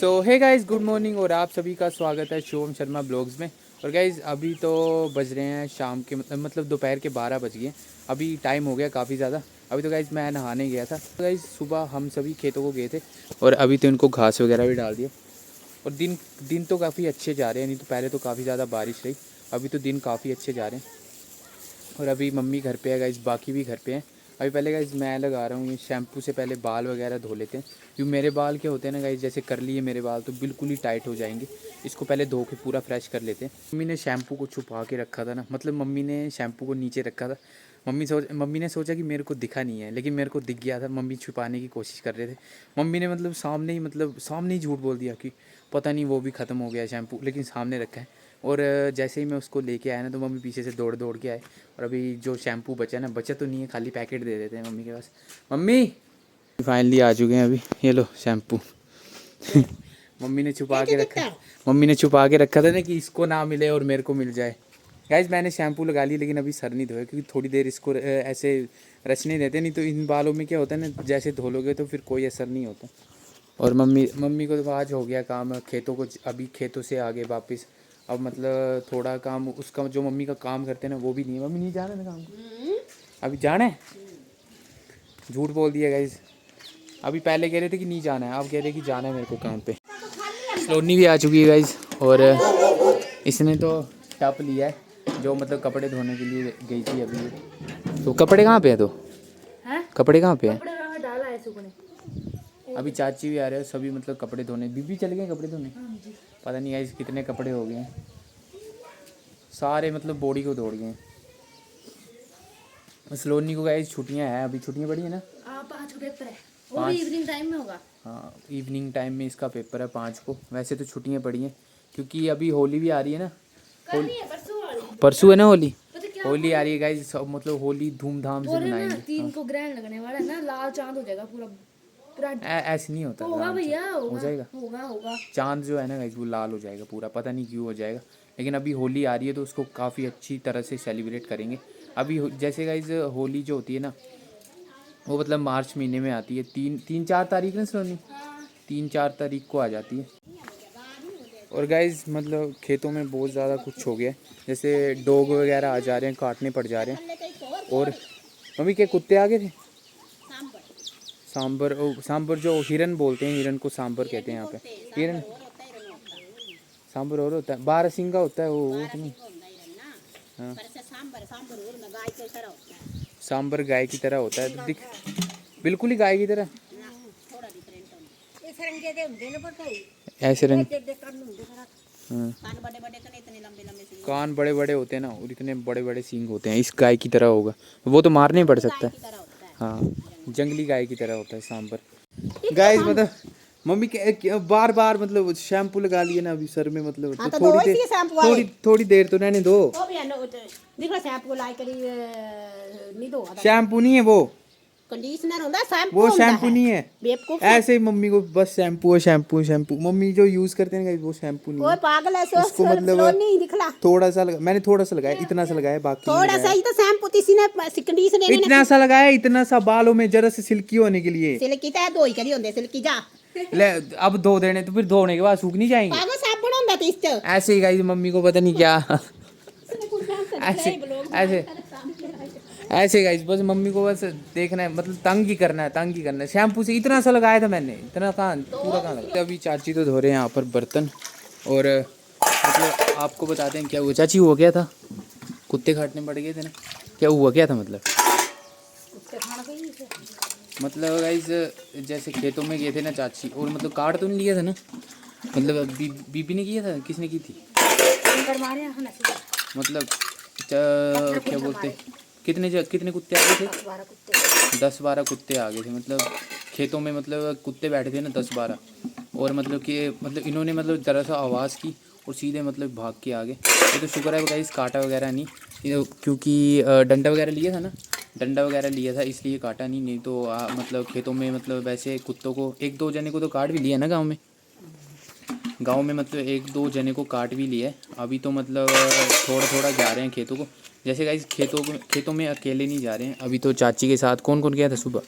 सो hey guys, good morning और आप सभी का स्वागत है शिवम शर्मा ब्लॉग्स में। और गाइज़ अभी तो बज रहे हैं शाम के मतलब दोपहर के 12 बज गए। अभी टाइम हो गया काफ़ी ज़्यादा। अभी तो गाइज़ मैं नहाने गया था। तो गाइज़ सुबह हम सभी खेतों को गए थे और अभी तो इनको घास वगैरह भी डाल दिया। और दिन दिन तो काफ़ी अच्छे जा रहे हैं, नहीं तो पहले तो काफ़ी ज़्यादा बारिश रही। अभी तो दिन काफ़ी अच्छे जा रहे हैं। और अभी मम्मी घर पे है गाइज़, बाकी भी घर पे हैं। अभी पहले गाइज़ मैं लगा रहा हूँ ये शैम्पू से पहले बाल वगैरह धो लेते हैं, क्योंकि मेरे बाल क्या होते हैं ना गाइज़, जैसे कर लिए मेरे बाल तो बिल्कुल ही टाइट हो जाएंगे। इसको पहले धो के पूरा फ्रेश कर लेते हैं। मम्मी ने शैम्पू को छुपा के रखा था ना, मतलब मम्मी ने शैम्पू को नीचे रखा था। मम्मी ने सोचा कि मेरे को दिखा नहीं है, लेकिन मेरे को दिख गया था। मम्मी छुपाने की कोशिश कर रहे थे। मम्मी ने सामने ही झूठ बोल दिया कि पता नहीं वो भी ख़त्म हो गया शैम्पू, लेकिन सामने रखा है। और जैसे ही मैं उसको लेके आया ना, तो मम्मी पीछे से दौड़ दौड़ के आए। और अभी जो शैम्पू बचा ना, बचा तो नहीं है, खाली पैकेट दे देते हैं मम्मी के पास। मम्मी फाइनली आ चुके हैं। अभी ये लो शैम्पू। मम्मी ने छुपा के रखा था ना कि इसको ना मिले और मेरे को मिल जाए। गाइज मैंने शैम्पू लगा ली, लेकिन अभी सर नहीं धोया, क्योंकि थोड़ी देर इसको ऐसे रचने देते, नहीं तो इन बालों में क्या होता है ना, जैसे धो लोगे तो फिर कोई असर नहीं होता। और मम्मी को तो आज हो गया काम खेतों को, अभी खेतों से आगे वापस। अब मतलब थोड़ा काम उसका, जो मम्मी का काम करते हैं ना, वो भी नहीं है। मम्मी नहीं जाना है काम को, अभी जाना है। झूठ बोल दिया गाइज। अभी पहले कह रहे थे कि नहीं जाना है, अब कह रहे हैं कि जाना है मेरे को काम पे। सलोनी भी आ चुकी है गाइज, और इसने तो टप लिया है, जो मतलब कपड़े धोने के लिए गई थी अभी। तो कपड़े कहाँ पे हैं? तो कपड़े कहाँ पे हैं? अभी चाची भी आ रहे हैं, सभी मतलब कपड़े धोने। बीबी चले गए कपड़े धोने। पता नहीं गाइस कितने कपड़े हो गए हैं, सारे मतलब बॉडी को दौड़ गए हैं। सलोनी को गाइस छुट्टियां हैं, अभी छुट्टियां पड़ी है ना। 5 को पेपर है, वो भी इवनिंग टाइम में होगा। हाँ, इवनिंग टाइम में इसका पेपर है 5 को। वैसे तो छुट्टियां पड़ी हैं, क्योंकि अभी होली भी आ रही है ना। परसों है ना होली। होली आ रही है गाइस, सब मतलब होली धूमधाम से मनाएंगे। 3 को ग्रहण लगने वाला है ना, लाल चांद हो जाएगा पूरा पूरा। ऐसे नहीं होता, होगा भैया, हो जाएगा। होगा। चांद जो है ना गाइस, वो लाल हो जाएगा पूरा, पता नहीं क्यों हो जाएगा। लेकिन अभी होली आ रही है तो उसको काफ़ी अच्छी तरह से सेलिब्रेट करेंगे। अभी जैसे गाइस होली जो होती है ना, वो मतलब मार्च महीने में आती है। 3-4 तारीख ना सोनी, 3-4 तारीख को आ जाती है। और गाइस मतलब खेतों में बहुत ज़्यादा कुछ हो गया है, जैसे डॉग वगैरह आ जा रहे हैं, काटने पड़ जा रहे हैं। और मम्मी के कुत्ते आ गए थे। सांबर जो हिरन बोलते हैं, हिरन को सांबर कहते हैं यहाँ पे। हिरन सांबर और होता है, 12 सिंगा होता है वो तो नहीं। हाँ, सांबर गाय की तरह होता है, दिख बिल्कुल ही गाय की तरह। ऐसे रंग। हाँ, कान बड़े बड़े होते हैं ना, और इतने बड़े बड़े सींग होते हैं, इस गाय की तरह होगा। वो तो मारने पड़ सकता है। हाँ, जंगली गाय की तरह होता है सांबर। गाइस मतलब मम्मी के बार बार मतलब शैम्पू लगा लिए ना अभी सर में, मतलब हाँ, तो तो थोड़ी देर तो रहने दो। शैम्पू नहीं है वो, कंडीशनर होता है, वो शैम्पू नहीं है। बेवकूफ ऐसे ही मम्मी को बस शैम्पू मम्मी जो यूज करते हैं वो शैम्पू नहीं ओए है। पागल है, उसको मतलब नहीं दिखला। थोड़ा सा मैंने थोड़ा सा लगाया, इतना सा लगाया, बाकी नहीं थोड़ा सा लगाया। ही तो शैम्पू किसी ने कंडीशनर इतना सा लगाया, इतना सा बालों में जरा से सिल्की होने के लिए। सिल्की तो दो ही करी होंदे, सिल्की जा ले अब धो देने, तो फिर धोने के बाद सूख नहीं जाएंगे। पागल साबुन होंदा तीस ऐसे ही गाइस मम्मी को पता नहीं क्या। ऐसे ऐसे ऐसे गाइस बस मम्मी को बस देखना है, मतलब तंग ही करना है। शैम्पू से इतना सा लगाया था मैंने, इतना कहाँ पूरा कहाँ लगा। अभी चाची तो धो रहे हैं यहाँ पर बर्तन। और मतलब आपको बताते हैं क्या हुआ। चाची हुआ क्या था, कुत्ते काटने पड़ गए थे ना, क्या हुआ क्या था मतलब गाइस जैसे खेतों में गए थे ना चाची, और मतलब काट तो नहीं लिया था ना, मतलब बीबी ने किया था, किसने की थी मतलब क्या बोलते, कितने कुत्ते आ गए थे? 10-12 कुत्ते आ गए थे। मतलब खेतों में मतलब कुत्ते बैठे थे ना 10-12। और मतलब कि मतलब इन्होंने मतलब ज़रा सा आवाज़ की और सीधे मतलब भाग के आ गए। ये तो शुक्र है गाइस काटा वगैरह नहीं, क्योंकि डंडा वगैरह लिया था इसलिए काटा नहीं तो मतलब खेतों में मतलब वैसे कुत्तों को 1-2 जने को तो काट भी लिया ना गांव में मतलब 1-2 जने को काट भी लिया है। अभी तो मतलब थोड़ा थोड़ा जा रहे हैं खेतों को। जैसे गाइस खेतों में अकेले नहीं जा रहे हैं, अभी तो चाची के साथ कौन कौन गया था सुबह।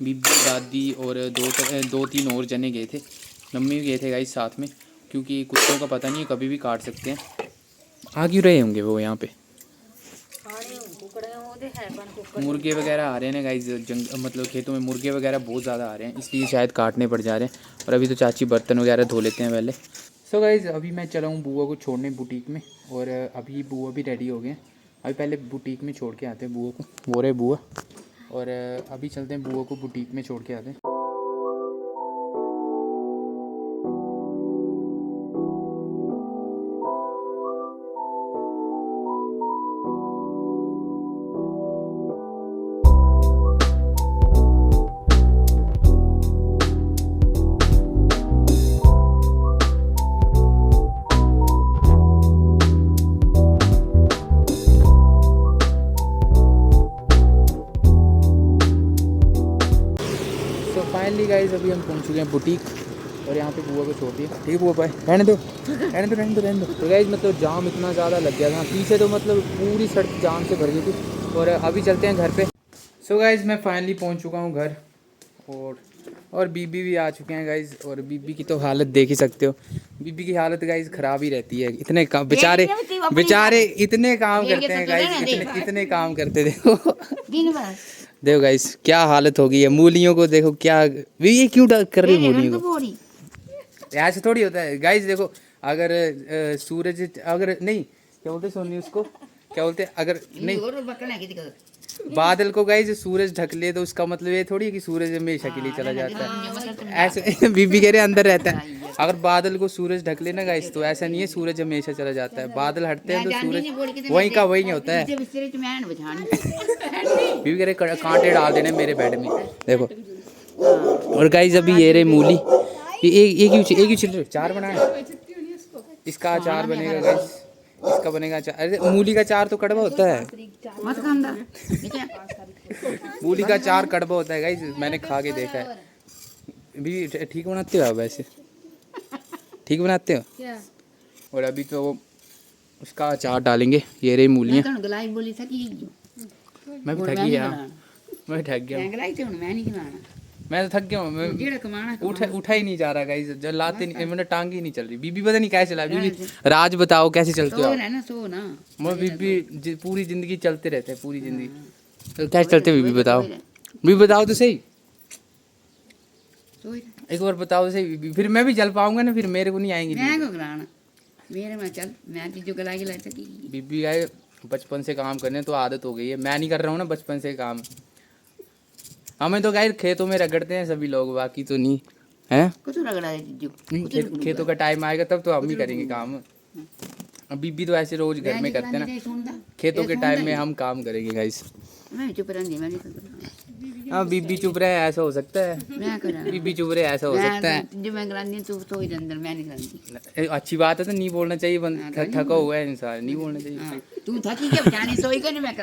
बीबी दादी और दो तीन और जने गए थे। मम्मी भी गए थे गाइस साथ में, क्योंकि कुत्तों का पता नहीं है कभी भी काट सकते हैं। आ क्यों रहे होंगे वो यहाँ पे? मुर्गे वगैरह आ रहे हैं गाइस, मतलब खेतों में मुर्गे वगैरह बहुत ज़्यादा आ रहे हैं, इसलिए शायद काटने पड़ जा रहे हैं। और अभी तो चाची बर्तन वगैरह धो लेते हैं पहले। सो गाइस अभी मैं चला हूँ बुआ को छोड़ने बुटीक में, और अभी बुआ भी रेडी हो गए हैं। अभी पहले बुटीक में छोड़ के आते हैं बुआ को, वो रहे बुआ। और अभी चलते हैं बुआ को बुटीक में छोड़ के आते हैं। फाइनली गाइस अभी हम पहुंच चुके हैं बुटीक, और यहाँ पे बुआ को छोड़ दिया। ठीक है बुआ, बाय। रहने दो रहने दो रहने दो रहने दो। तो गाइस मतलब जाम इतना ज़्यादा लग गया था पीछे, तो मतलब पूरी सड़क जाम से भर गई थी। और अभी चलते हैं घर पे। सो गाइस मैं फाइनली पहुँच चुका हूँ घर, और बीबी भी आ चुके हैं गाइस। और बीबी की तो हालत देख ही सकते हो, बीबी की हालत गाइस ख़राब ही रहती है। इतने काम बेचारे इतने काम करते हैं गाइस, इतने काम करते देखो देखो गाइस क्या हालत हो गई है। मूलियों को देखो क्या, ये क्यों कर रही है मूलियों को? ऐसे थोड़ी होता है गाइस। देखो अगर सूरज, अगर नहीं क्या बोलते सोनी उसको, क्या बोलते अगर नहीं बादल को गाइस सूरज ढक ले, तो उसका मतलब ये थोड़ी है कि सूरज हमेशा के लिए चला जाता है। ऐसे बीबी कह रहे अंदर रहता है। अगर बादल को सूरज ढक ले ना गाइस, तो ऐसा नहीं है सूरज हमेशा चला जाता है। बादल हटते हैं तो सूरज वहीं का वहीं होता है। बीबी कह रहे कांटे डाल देने मेरे बेड में, देखो। और गाइस अभी ये रहे मूली, एक ही छिल रहे, चार बनाए। इसका अचार बनेगा गाइस, इसका बनेगा अचार। अरे मूली का अचार तो कड़वा होता है, मूली का अचार कड़वा होता है गाइस, मैंने खा के देखा है। भी ठीक बनाते हो आप? वैसे ठीक बनाते हो क्या? और अभी तो उसका अचार डालेंगे। ये रही मूलियाँ। मैं भी थक गया, मैं थक गया, मैं तो थक गया हूँ। उठा ही नहीं जा रहा गाइस, जब लाते नहीं, मतलब टांग ही नहीं चल रही। बीबी पता नहीं कैसे चला। बीबी राज बताओ कैसे चलते हो आप? मैं बीबी पूरी जिंदगी चलते रहते हैं, पूरी जिंदगी तो कैसे चलते? बीबी बताओ, बीबी बताओ तो सही, एक बार बताओ तो सही बीबी, फिर मैं भी चल पाऊंगा ना, फिर मेरे को नहीं आएंगी बीबी। गाय बचपन से काम करने तो आदत हो गई है, मैं नहीं कर रहा हूँ ना बचपन से काम। हमें तो गाय खेतों में रगड़ते हैं सभी लोग, बाकी तो नहीं है। खेतों का टाइम आएगा तब तो हम ही करेंगे काम। अब बीबी तो ऐसे रोज घर में करते हैं ना, खेतों के टाइम में हम काम करेंगे गाइस। हाँ बीबी चुप रहे ऐसा हो सकता है, बीबी चुप रहे ऐसा हो सकता है। अच्छी बात है, तो नहीं बोलना चाहिए, थका हुआ है इंसान, नहीं बोलना चाहिए। तू थकी क्या बचानी, सोई कर मैं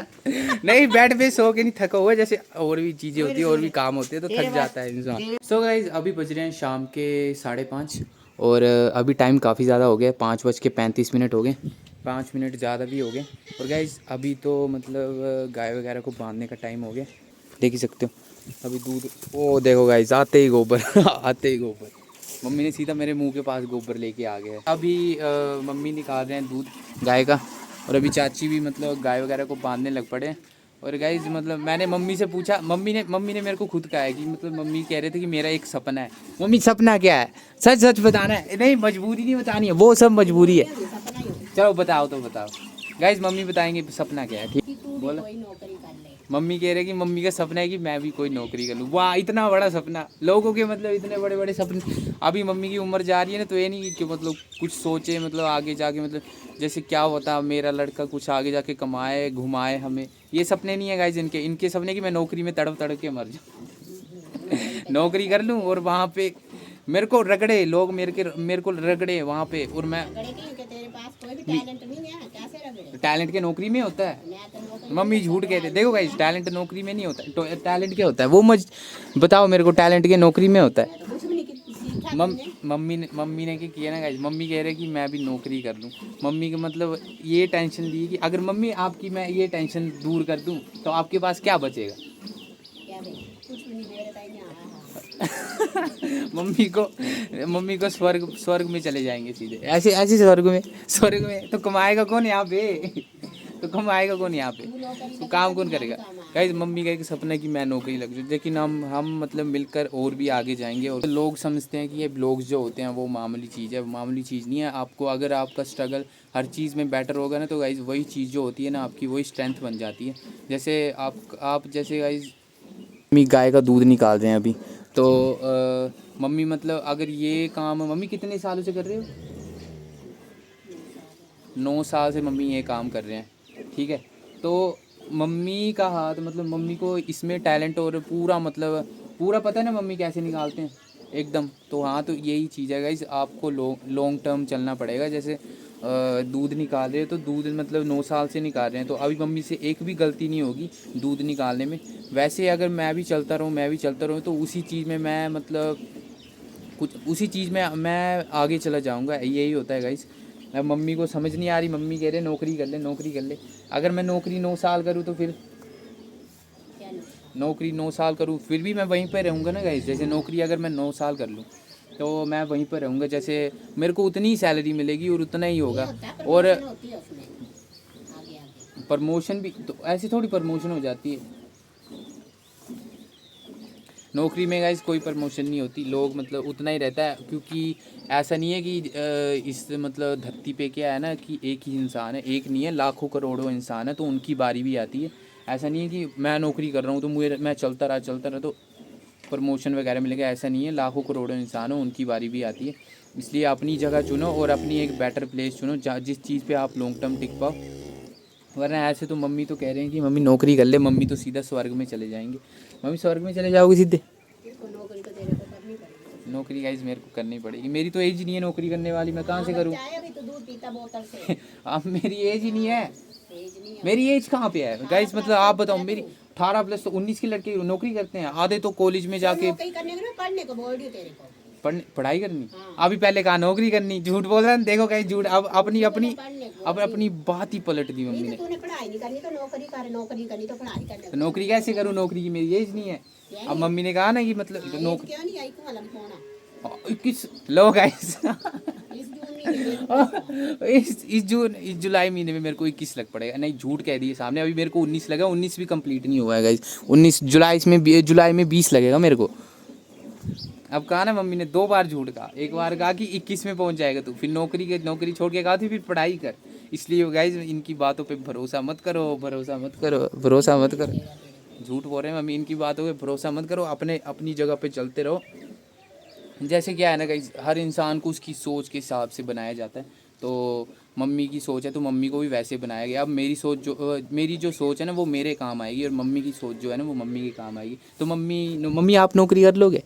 नहीं बेड पे सो के नहीं थका हुआ, जैसे और भी चीजें होती है और भी काम होते हैं तो थक जाता है इंसान। सो गाइस अभी बज रहे हैं शाम के 5:30, और अभी टाइम काफ़ी ज़्यादा हो गया, 5:35 हो गए, 5 मिनट ज़्यादा भी हो गए। और गाइस अभी तो मतलब गाय वगैरह को बांधने का टाइम हो गया, देख ही सकते हो। अभी दूध, ओ देखो गाइस आते ही गोबर आते ही गोबर, मम्मी ने सीधा मेरे मुंह के पास गोबर लेके आ गया। अभी मम्मी निकाल रहे हैं दूध गाय का, और अभी चाची भी मतलब गाय वगैरह को बांधने लग पड़े। और गाइस मतलब मैंने मम्मी से पूछा, मम्मी ने मेरे को खुद कहा है कि मतलब मम्मी कह रहे थे कि मेरा एक सपना है। मम्मी सपना क्या है? सच सच बताना है, नहीं मजबूरी नहीं बतानी है, वो सब मजबूरी है। चलो बताओ तो बताओ गाइस, मम्मी बताएंगे सपना क्या है। ठीक बोलो। मम्मी कह रहे कि मम्मी का सपना है कि मैं भी कोई नौकरी कर लूँ। वाह इतना बड़ा सपना, लोगों के मतलब इतने बड़े बड़े सपने। अभी मम्मी की उम्र जा रही है ना, तो ये नहीं कि मतलब कुछ सोचे, मतलब आगे जाके मतलब जैसे क्या होता मेरा लड़का कुछ आगे जाके कमाए घुमाए हमें, ये सपने नहीं है गाइस इनके सपने कि मैं नौकरी में तड़प तड़प के मर जाऊँ नौकरी कर लूँ और वहाँ पे मेरे को रगड़े लोग, मेरे को रगड़े वहाँ पे, और मैं टैलेंट के नौकरी में होता है। मम्मी झूठ कहते, देखो गाइस टैलेंट नौकरी में नहीं होता। टैलेंट क्या होता है वो बताओ मेरे को, टैलेंट के नौकरी में होता है। मम्मी ने क्या किया ना गाइस, मम्मी कह रहे कि मैं भी नौकरी कर लूँ। मम्मी के मतलब ये टेंशन ली कि अगर मम्मी आपकी मैं ये टेंशन दूर कर दूँ तो आपके पास क्या बचेगा? मम्मी को स्वर्ग में चले जाएंगे सीधे, ऐसे ऐसे स्वर्ग में तो कमाएगा कौन यहाँ पे? तो कमाएगा कौन यहाँ पे? तो काम कौन करेगा? गाइस मम्मी का एक सपना है कि मैं नौकरी लग जाऊँ, लेकिन हम मतलब मिलकर और भी आगे जाएंगे। और लोग समझते हैं कि ये ब्लॉग्स जो होते हैं वो मामूली चीज़ है, वो मामूली चीज़ नहीं है। आपको अगर आपका स्ट्रगल हर चीज़ में बेटर होगा ना, तो गाइस वही चीज़ जो होती है ना आपकी, वही स्ट्रेंथ बन जाती है। जैसे आप जैसे गाइस मम्मी गाय का दूध निकाल रहे हैं अभी, तो मम्मी मतलब अगर ये काम मम्मी कितने सालों से कर रहे हो? 9 साल से मम्मी ये काम कर रहे हैं, ठीक है। तो मम्मी का हाथ मतलब मम्मी को इसमें टैलेंट और पूरा मतलब पूरा पता है ना मम्मी कैसे निकालते हैं एकदम। तो हाँ, तो यही चीज़ है गाइस, आपको लॉन्ग टर्म चलना पड़ेगा। जैसे दूध निकाल रहे हैं तो दूध मतलब 9 साल से निकाल रहे हैं, तो अभी मम्मी से एक भी गलती नहीं होगी दूध निकालने में। वैसे अगर मैं भी चलता रहूँ तो उसी चीज़ में मैं मतलब कुछ उसी चीज़ में मैं आगे चला जाऊँगा। यही होता है गाइस। अब मम्मी को समझ नहीं आ रही, मम्मी कह रहे नौकरी कर ले। अगर मैं नौकरी 9 साल करूँ तो फिर नौकरी 9 साल करूँ फिर भी मैं वहीं पर रहूँगा ना गाइस। जैसे नौकरी अगर मैं 9 साल कर लूँ तो मैं वहीं पर रहूँगा, जैसे मेरे को उतनी ही सैलरी मिलेगी और उतना ही होगा। और प्रमोशन भी तो ऐसे थोड़ी प्रमोशन हो जाती है नौकरी में गाइस, कोई प्रमोशन नहीं होती। लोग मतलब उतना ही रहता है, क्योंकि ऐसा नहीं है कि इस मतलब धरती पे क्या है ना कि एक ही इंसान है, एक नहीं है, लाखों करोड़ों इंसान है, तो उनकी बारी भी आती है। ऐसा नहीं है कि मैं नौकरी कर रहा हूँ तो मैं चलता रहा तो प्रमोशन वगैरह मिलेगा, ऐसा नहीं है। लाखों करोड़ों इंसान हो, उनकी बारी भी आती है। इसलिए अपनी जगह चुनो और अपनी एक बेटर प्लेस चुनो जिस चीज़ पे आप लॉन्ग टर्म टिक पाओ। वरना ऐसे तो मम्मी तो कह रहे हैं कि मम्मी नौकरी कर ले, मम्मी तो सीधा स्वर्ग में चले जाएंगे। मम्मी स्वर्ग में चले जाओगे सीधे? नौकरी गाइज मेरे को करनी पड़ेगी, मेरी तो एज नहीं है नौकरी करने वाली, मैं कहाँ से करूँ? अब मेरी एज ही नहीं है, मेरी एज कहाँ पे है गाइज? मतलब आप बताओ, मेरी 18 प्लस तो 19 के लड़के नौकरी करते हैं, आधे तो कॉलेज में जाके पढ़ाई करनी। अभी पहले कहा नौकरी करनी, झूठ बोल रहा है, देखो कहीं झूठ। अब अपनी अपनी अपनी बात ही पलट दी मम्मी ने। तो नौकरी कैसे करूँ? नौकरी की मेरी एज नहीं है। अब मम्मी ने कहा ना कि मतलब नौकरी 21 लो गाइस इस जुलाई महीने में मेरे को 21 लग पड़ेगा। नहीं, झूठ कह दिए सामने, अभी मेरे को 19 लगा, 19 भी कंप्लीट नहीं हुआ है गाइस। 19 जुलाई में 20 लगेगा मेरे को। अब कहा ना मम्मी ने 2 बार झूठ कहा, एक बार कहा कि 21 में पहुंच जाएगा तू, फिर नौकरी छोड़ के कहा थी फिर पढ़ाई कर। इसलिए गाइस इनकी बातों पे भरोसा मत करो। झूठ बोल रहे हैं मम्मी, इनकी बातों पे भरोसा मत करो, अपनी जगह पे चलते रहो। जैसे क्या है ना गाइस, हर इंसान को उसकी सोच के हिसाब से बनाया जाता है। तो मम्मी की सोच है तो मम्मी को भी वैसे बनाया गया। अब मेरी जो सोच है ना वो मेरे काम आएगी, और मम्मी की सोच जो है ना वो मम्मी के काम आएगी। तो मम्मी आप नौकरी कर लोगे?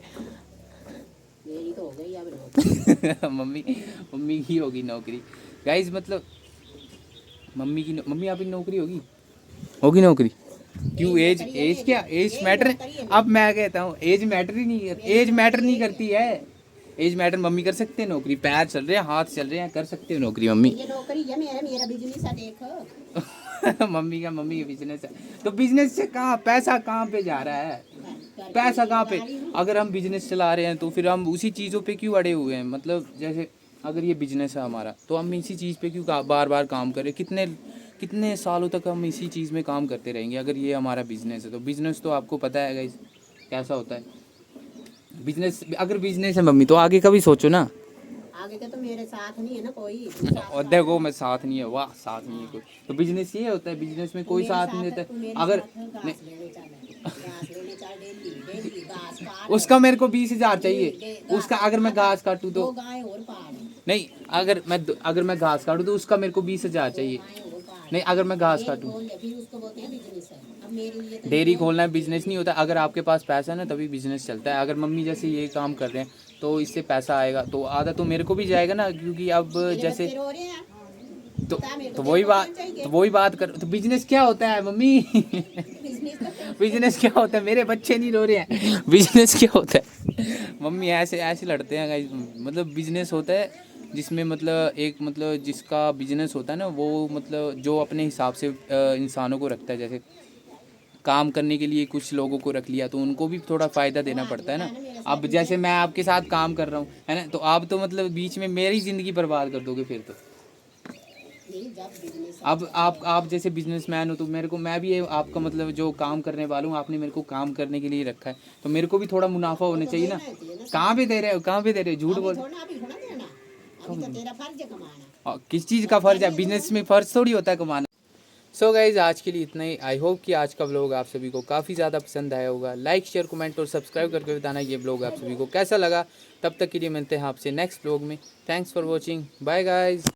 मेरी तो हो गई अब मम्मी की होगी नौकरी गाइस। मतलब मम्मी आपकी नौकरी होगी नौकरी। क्यों? एज क्या एज मैटर? अब मैं कहता हूँ एज मैटर ही नहीं, एज मैटर नहीं करती है। एज मैटर, मम्मी कर सकते हैं नौकरी, पैर चल रहे हैं, हाथ चल रहे हैं, कर सकते हो नौकरी मम्मी। ये नौकरी है, मेरा बिजनेस है देखो मम्मी का बिजनेस है, तो बिजनेस से पैसा कहाँ पे जा रहा है? पैसा कहाँ पे? अगर हम बिजनेस चला रहे हैं तो फिर हम उसी चीज़ों पे क्यों अड़े हुए हैं? मतलब जैसे अगर ये बिजनेस है हमारा, तो हम इसी चीज़ पे क्यों बार बार काम करें? कितने सालों तक हम इसी चीज़ में काम करते रहेंगे? अगर ये हमारा बिजनेस है तो बिजनेस तो आपको पता है गाइस कैसा होता है बिजनेस। अगर बिजनेस है मम्मी तो आगे का भी सोचो ना। आगे का तो मेरे साथ नहीं है ना कोई। और देखो मैं साथ नहीं है, वाह साथ नहीं है कोई, तो बिजनेस ये होता है, बिजनेस में कोई साथ नहीं देता। अगर उसका मेरे को 20,000 चाहिए, उसका अगर मैं घास काटूँ तो नहीं, अगर मैं घास काटूँ तो उसका मेरे को 20,000 चाहिए। नहीं, अगर मैं घास काटूँ, डेयरी खोलना बिजनेस नहीं होता। अगर आपके पास पैसा है ना तभी बिजनेस चलता है। अगर मम्मी जैसे ये काम कर रहे हैं तो इससे पैसा आएगा, तो आधा तो मेरे को भी जाएगा ना, क्योंकि अब जैसे तो वही बात कर। तो बिजनेस क्या होता है मम्मी बिजनेस क्या होता है? मेरे बच्चे नहीं रो रहे हैं बिजनेस क्या होता है मम्मी? ऐसे लड़ते हैं गाइस। मतलब बिजनेस होता है जिसमें मतलब जिसका बिजनेस होता है ना वो मतलब जो अपने हिसाब से इंसानों को रखता है। जैसे काम करने के लिए कुछ लोगों को रख लिया, तो उनको भी थोड़ा फ़ायदा देना पड़ता है ना। अब जैसे मैं आपके साथ काम कर रहा हूँ, है ना, तो आप तो मतलब बीच में मेरी ज़िंदगी बर्बाद कर दोगे फिर तो। अब आप जैसे बिजनेसमैन हो तो मेरे को, मैं भी आपका मतलब जो काम करने वाला हूँ, आपने मेरे को काम करने के लिए रखा है, तो मेरे को भी थोड़ा मुनाफा होना चाहिए ना। कहाँ पे दे रहे हो, कहाँ पे दे रहे हो, झूठ बोल। किस चीज़ का फ़र्ज है, बिजनेस में फ़र्ज थोड़ी होता है कमाना। सो गाइज आज के लिए इतना ही। आई होप कि आज का व्लॉग आप सभी को काफ़ी ज़्यादा पसंद आया होगा। लाइक शेयर कमेंट और सब्सक्राइब करके बताना ये व्लॉग आप सभी को कैसा लगा। तब तक के लिए मिलते हैं आपसे नेक्स्ट व्लॉग में। Thanks for watching, bye guys.